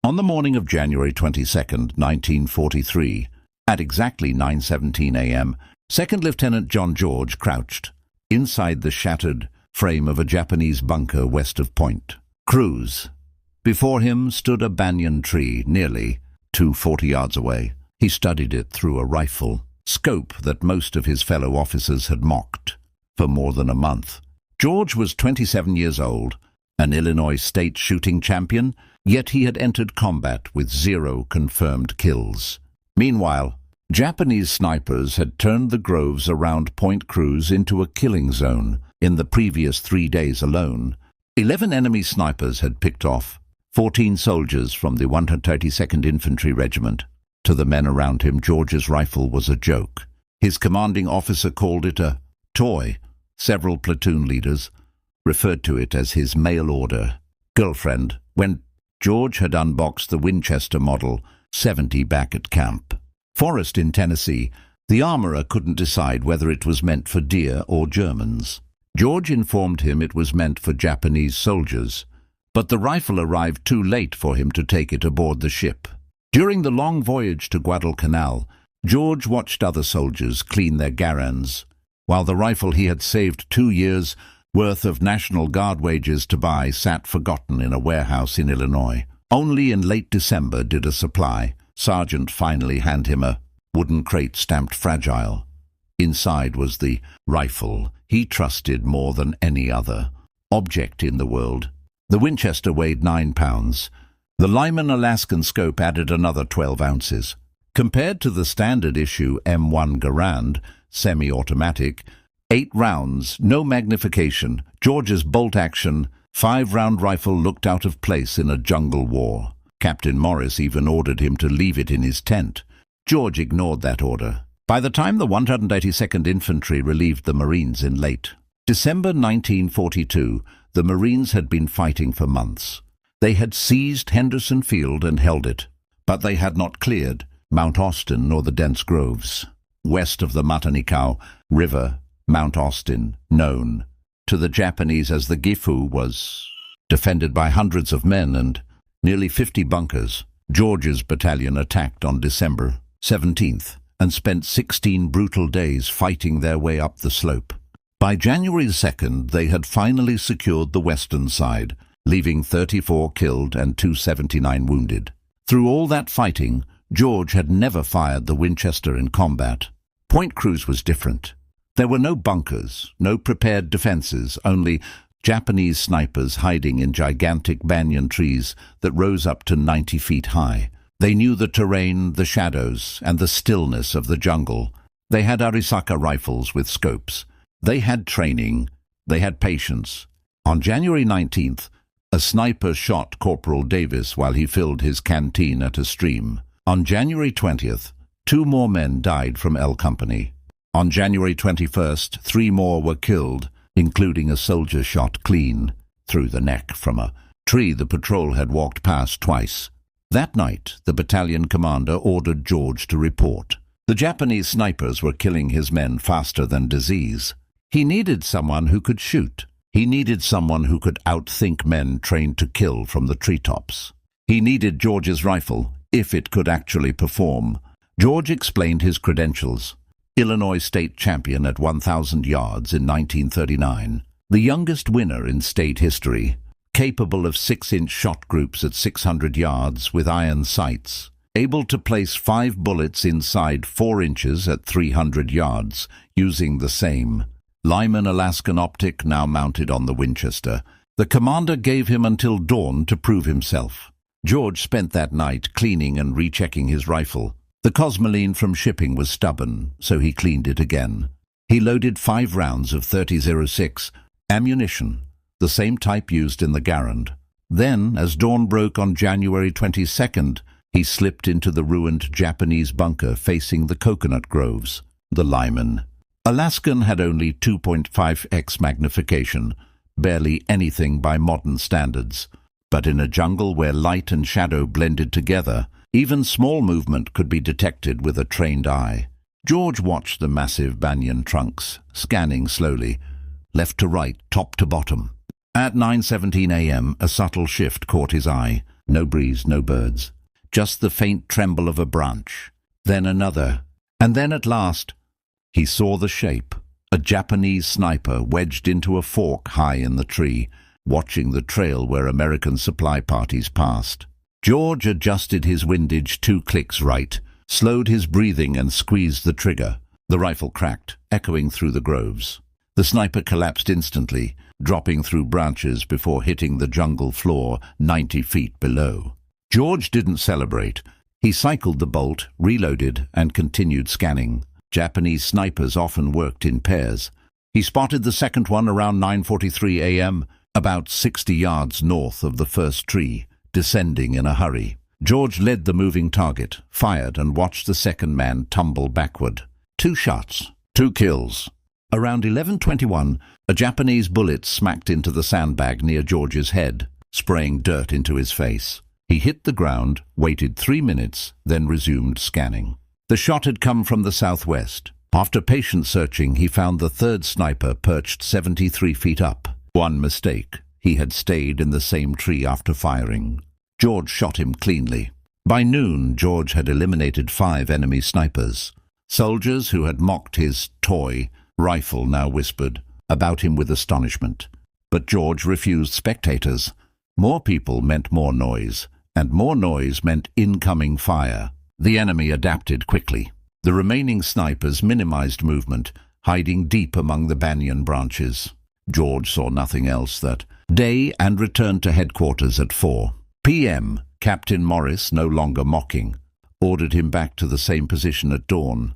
On the morning of January 22nd, 1943, at exactly 9:17 a.m., Second Lieutenant John George crouched inside the shattered frame of a Japanese bunker west of Point Cruz. Before him stood a banyan tree nearly 240 yards away. He studied it through a rifle scope that most of his fellow officers had mocked for more than a month. George was 27 years old, an Illinois state shooting champion, yet he had entered combat with 0 confirmed kills. Meanwhile, Japanese snipers had turned the groves around Point Cruz into a killing zone. In the previous 3 days alone, 11 enemy snipers had picked off 14 soldiers from the 132nd Infantry Regiment. To the men around him, George's rifle was a joke. His commanding officer called it a toy. Several platoon leaders referred to it as his mail-order girlfriend when George had unboxed the Winchester Model 70 back at camp. Forest in Tennessee, the armorer couldn't decide whether it was meant for deer or Germans. George informed him it was meant for Japanese soldiers, but the rifle arrived too late for him to take it aboard the ship. During the long voyage to Guadalcanal, George watched other soldiers clean their garans, while the rifle he had saved 2 years' worth of National Guard wages to buy sat forgotten in a warehouse in Illinois. Only in late December did a supply sergeant finally hand him a wooden crate stamped fragile. Inside was the rifle he trusted more than any other object in the world. The Winchester weighed 9 pounds. The Lyman Alaskan scope added another 12 ounces. Compared to the standard issue M1 Garand, semi-automatic, 8 rounds, no magnification, George's bolt-action 5-round rifle looked out of place in a jungle war. Captain Morris even ordered him to leave it in his tent. George ignored that order. By the time the 182nd Infantry relieved the Marines in late December 1942, the Marines had been fighting for months. They had seized Henderson Field and held it, but they had not cleared Mount Austin nor the dense groves. West of the Matanikau River, Mount Austin, known to the Japanese as the Gifu, was defended by hundreds of men and nearly 50 bunkers. George's battalion attacked on December 17th and spent 16 brutal days fighting their way up the slope. By January 2nd, they had finally secured the western side, leaving 34 killed and 279 wounded. Through all that fighting, George had never fired the Winchester in combat. Point Cruz was different. There were no bunkers, no prepared defenses, only Japanese snipers hiding in gigantic banyan trees that rose up to 90 feet high. They knew the terrain, the shadows, and the stillness of the jungle. They had Arisaka rifles with scopes. They had training. They had patience. On January 19th, a sniper shot Corporal Davis while he filled his canteen at a stream. On January 20th, 2 more men died from L Company. On January 21st, 3 more were killed, including a soldier shot clean through the neck from a tree the patrol had walked past twice. That night, the battalion commander ordered George to report. The Japanese snipers were killing his men faster than disease. He needed someone who could shoot. He needed someone who could outthink men trained to kill from the treetops. He needed George's rifle, if it could actually perform. George explained his credentials. Illinois state champion at 1,000 yards in 1939. The youngest winner in state history. Capable of 6-inch shot groups at 600 yards with iron sights. Able to place 5 bullets inside 4 inches at 300 yards, using the same Lyman Alaskan optic now mounted on the Winchester. The commander gave him until dawn to prove himself. George spent that night cleaning and rechecking his rifle. The Cosmoline from shipping was stubborn, so he cleaned it again. He loaded 5 rounds of .30-06 ammunition, the same type used in the Garand. Then, as dawn broke on January 22nd, he slipped into the ruined Japanese bunker facing the coconut groves, the Lyman. Alaskan had only 2.5x magnification, barely anything by modern standards. But in a jungle where light and shadow blended together, even small movement could be detected with a trained eye. George watched the massive banyan trunks, scanning slowly, left to right, top to bottom. At 9:17 a.m., a subtle shift caught his eye. No breeze, no birds. Just the faint tremble of a branch. Then another. And then at last, he saw the shape. A Japanese sniper wedged into a fork high in the tree, watching the trail where American supply parties passed. George adjusted his windage 2 clicks right, slowed his breathing and squeezed the trigger. The rifle cracked, echoing through the groves. The sniper collapsed instantly, dropping through branches before hitting the jungle floor 90 feet below. George didn't celebrate. He cycled the bolt, reloaded, and continued scanning. Japanese snipers often worked in pairs. He spotted the second one around 9:43 a.m., about 60 yards north of the first tree, descending in a hurry. George led the moving target, fired, and watched the second man tumble backward. 2 shots, 2 kills. Around 11:21, a Japanese bullet smacked into the sandbag near George's head, spraying dirt into his face. He hit the ground, waited 3 minutes, then resumed scanning. The shot had come from the southwest. After patient searching, he found the third sniper perched 73 feet up. One mistake. He had stayed in the same tree after firing. George shot him cleanly. By noon, George had eliminated 5 enemy snipers. Soldiers who had mocked his toy rifle now whispered about him with astonishment. But George refused spectators. More people meant more noise, and more noise meant incoming fire. The enemy adapted quickly. The remaining snipers minimized movement, hiding deep among the banyan branches. George saw nothing else that day and returned to headquarters at 4 p.m. Captain Morris, no longer mocking, ordered him back to the same position at dawn.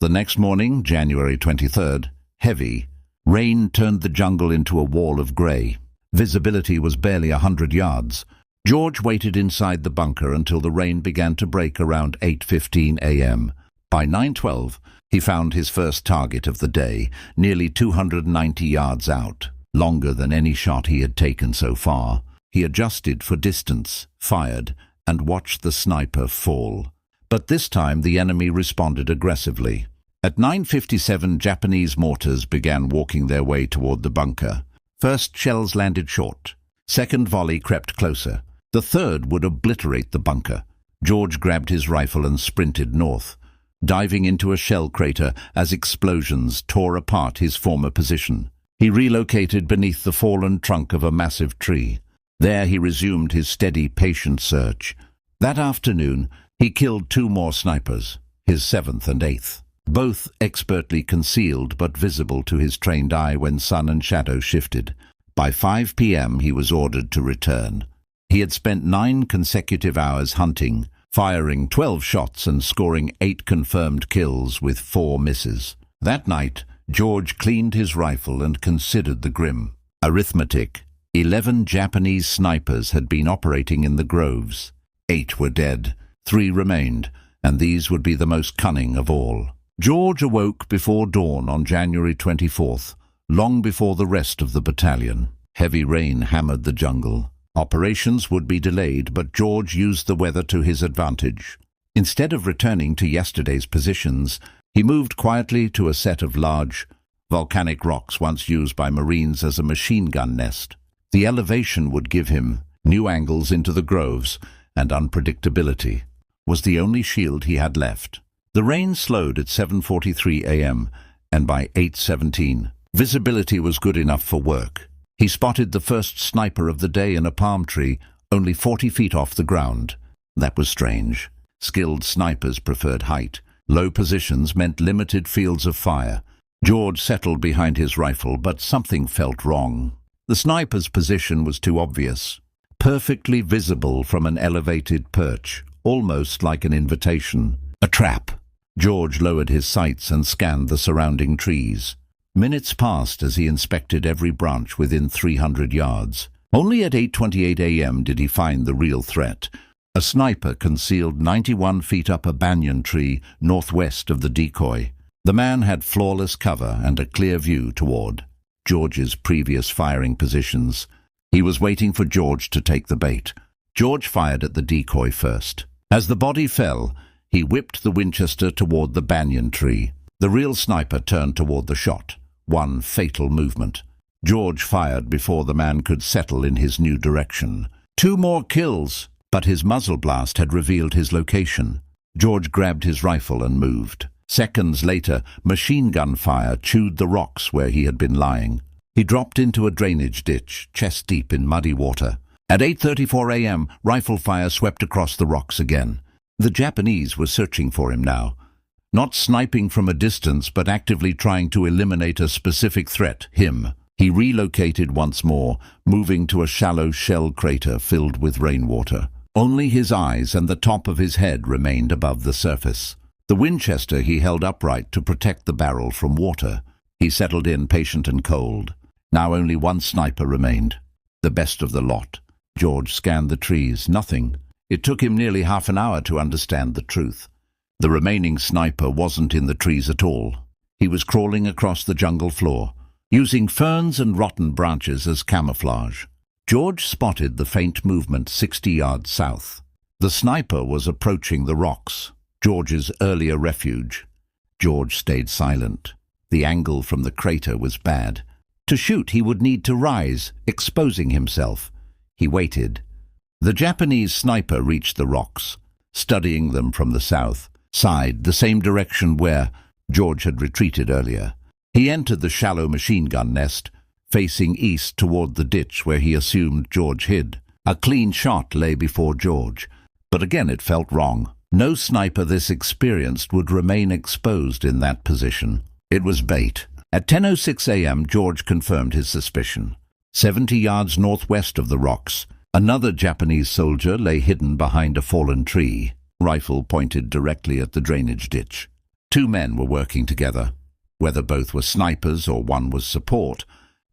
The next morning, January 23rd, heavy rain turned the jungle into a wall of grey. Visibility was barely 100 yards. George waited inside the bunker until the rain began to break around 8:15 a.m. By 9:12, he found his first target of the day, nearly 290 yards out, longer than any shot he had taken so far. He adjusted for distance, fired, and watched the sniper fall. But this time the enemy responded aggressively. At 9:57, Japanese mortars began walking their way toward the bunker. First shells landed short. Second volley crept closer. The third would obliterate the bunker. George grabbed his rifle and sprinted north, diving into a shell crater as explosions tore apart his former position. He relocated beneath the fallen trunk of a massive tree. There he resumed his steady, patient search. That afternoon, he killed 2 more snipers, his 7th and 8th, both expertly concealed but visible to his trained eye when sun and shadow shifted. By 5 p.m. he was ordered to return. He had spent 9 consecutive hours hunting, firing 12 shots and scoring 8 confirmed kills with 4 misses. That night, George cleaned his rifle and considered the grim arithmetic. 11 Japanese snipers had been operating in the groves. 8 were dead, 3 remained, and these would be the most cunning of all. George awoke before dawn on January 24th, long before the rest of the battalion. Heavy rain hammered the jungle. Operations would be delayed, but George used the weather to his advantage. Instead of returning to yesterday's positions, he moved quietly to a set of large, volcanic rocks once used by Marines as a machine gun nest. The elevation would give him new angles into the groves, and unpredictability was the only shield he had left. The rain slowed at 7:43 a.m., and by 8:17, visibility was good enough for work. He spotted the first sniper of the day in a palm tree, only 40 feet off the ground. That was strange. Skilled snipers preferred height. Low positions meant limited fields of fire. George settled behind his rifle, but something felt wrong. The sniper's position was too obvious. Perfectly visible from an elevated perch, almost like an invitation. A trap. George lowered his sights and scanned the surrounding trees. Minutes passed as he inspected every branch within 300 yards. Only at 8:28 a.m. did he find the real threat. A sniper concealed 91 feet up a banyan tree northwest of the decoy. The man had flawless cover and a clear view toward George's previous firing positions. He was waiting for George to take the bait. George fired at the decoy first. As the body fell, he whipped the Winchester toward the banyan tree. The real sniper turned toward the shot. One fatal movement. George fired before the man could settle in his new direction. 2 more kills. but his muzzle blast had revealed his location. George grabbed his rifle and moved. Seconds later, machine gun fire chewed the rocks where he had been lying. He dropped into a drainage ditch, chest deep in muddy water. At 8:34 a.m., rifle fire swept across the rocks again. The Japanese were searching for him now. Not sniping from a distance, but actively trying to eliminate a specific threat, him. He relocated once more, moving to a shallow shell crater filled with rainwater. Only his eyes and the top of his head remained above the surface. The Winchester he held upright to protect the barrel from water. He settled in, patient and cold. Now only one sniper remained, the best of the lot. George scanned the trees. Nothing. It took him nearly half an hour to understand the truth. The remaining sniper wasn't in the trees at all. He was crawling across the jungle floor, using ferns and rotten branches as camouflage. George spotted the faint movement 60 yards south. The sniper was approaching the rocks, George's earlier refuge. George stayed silent. The angle from the crater was bad. To shoot, he would need to rise, exposing himself. He waited. The Japanese sniper reached the rocks, studying them from the south side, the same direction where George had retreated earlier. He entered the shallow machine gun nest, facing east toward the ditch where he assumed George hid. A clean shot lay before George, but again it felt wrong. No sniper this experienced would remain exposed in that position. It was bait. At 10:06 a.m., George confirmed his suspicion. 70 yards northwest of the rocks, another Japanese soldier lay hidden behind a fallen tree, rifle pointed directly at the drainage ditch. Two men were working together. Whether both were snipers or one was support,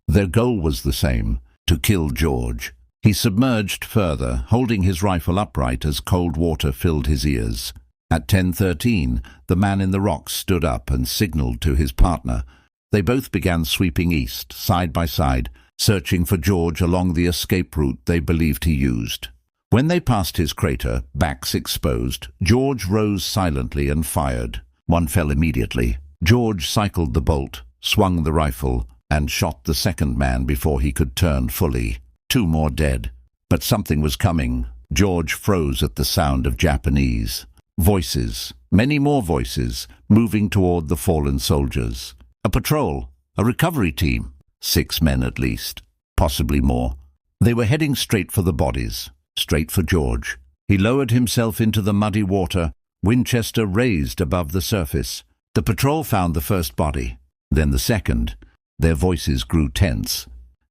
their goal was the same, to kill George. He submerged further, holding his rifle upright as cold water filled his ears. At 10:13, the man in the rocks stood up and signaled to his partner. They both began sweeping east, side by side, searching for George along the escape route they believed he used. When they passed his crater, backs exposed, George rose silently and fired. One fell immediately. George cycled the bolt, swung the rifle, and shot the second man before he could turn fully. Two more dead. But something was coming. George froze at the sound of Japanese voices, many more voices, moving toward the fallen soldiers. A patrol, a recovery team. 6 men at least, possibly more. They were heading straight for the bodies, straight for George. He lowered himself into the muddy water, Winchester raised above the surface. The patrol found the first body, then the second. Their voices grew tense.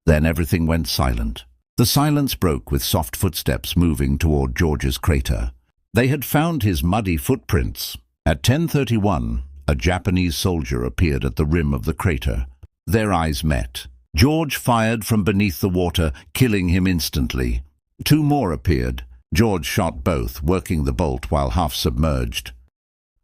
Then everything went silent. The silence broke with soft footsteps moving toward George's crater. They had found his muddy footprints. At 10:31, a Japanese soldier appeared at the rim of the crater. Their eyes met. George fired from beneath the water, killing him instantly. Two more appeared. George shot both, working the bolt while half submerged.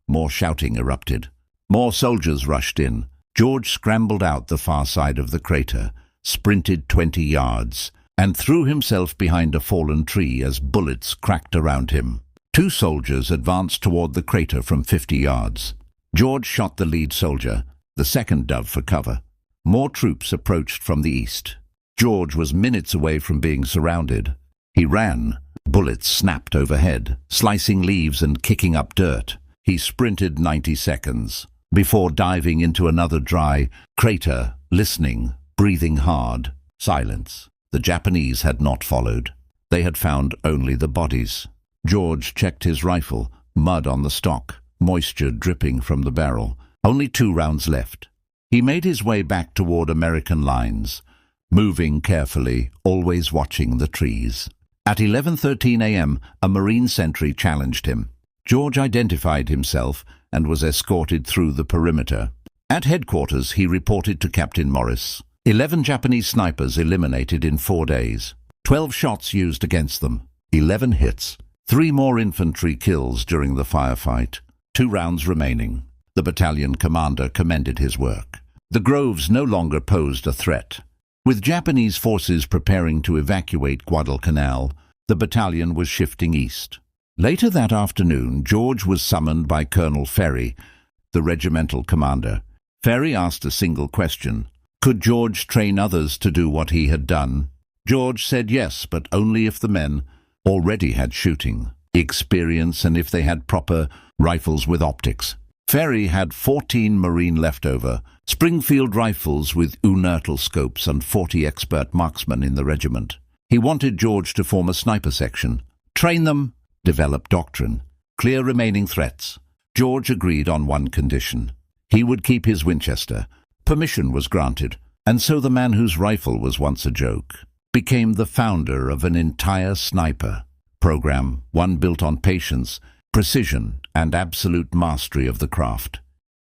More shouting erupted. More soldiers rushed in. George scrambled out the far side of the crater, sprinted 20 yards, and threw himself behind a fallen tree as bullets cracked around him. Two soldiers advanced toward the crater from 50 yards. George shot the lead soldier. The second dove for cover. More troops approached from the east. George was minutes away from being surrounded. He ran. Bullets snapped overhead, slicing leaves and kicking up dirt. He sprinted 90 seconds before diving into another dry crater, listening, breathing hard. Silence. The Japanese had not followed. They had found only the bodies. George checked his rifle, mud on the stock, moisture dripping from the barrel. Only 2 rounds left. He made his way back toward American lines, moving carefully, always watching the trees. At 11:13 a.m., a Marine sentry challenged him. George identified himself and was escorted through the perimeter. At headquarters, he reported to Captain Morris. 11 Japanese snipers eliminated in 4 days. 12 shots used against them. 11 hits. 3 more infantry kills during the firefight. 2 rounds remaining. The battalion commander commended his work. The Groves no longer posed a threat. With Japanese forces preparing to evacuate Guadalcanal, the battalion was shifting east. Later that afternoon, George was summoned by Colonel Ferry, the regimental commander. Ferry asked a single question. Could George train others to do what he had done? George said yes, but only if the men already had shooting experience, and if they had proper rifles with optics. Ferry had 14 Marine leftover, Springfield rifles with inertial scopes and 40 expert marksmen in the regiment. He wanted George to form a sniper section, train them, develop doctrine, clear remaining threats. George agreed on one condition. He would keep his Winchester. Permission was granted, and so the man whose rifle was once a joke became the founder of an entire sniper program, one built on patience, precision, and absolute mastery of the craft.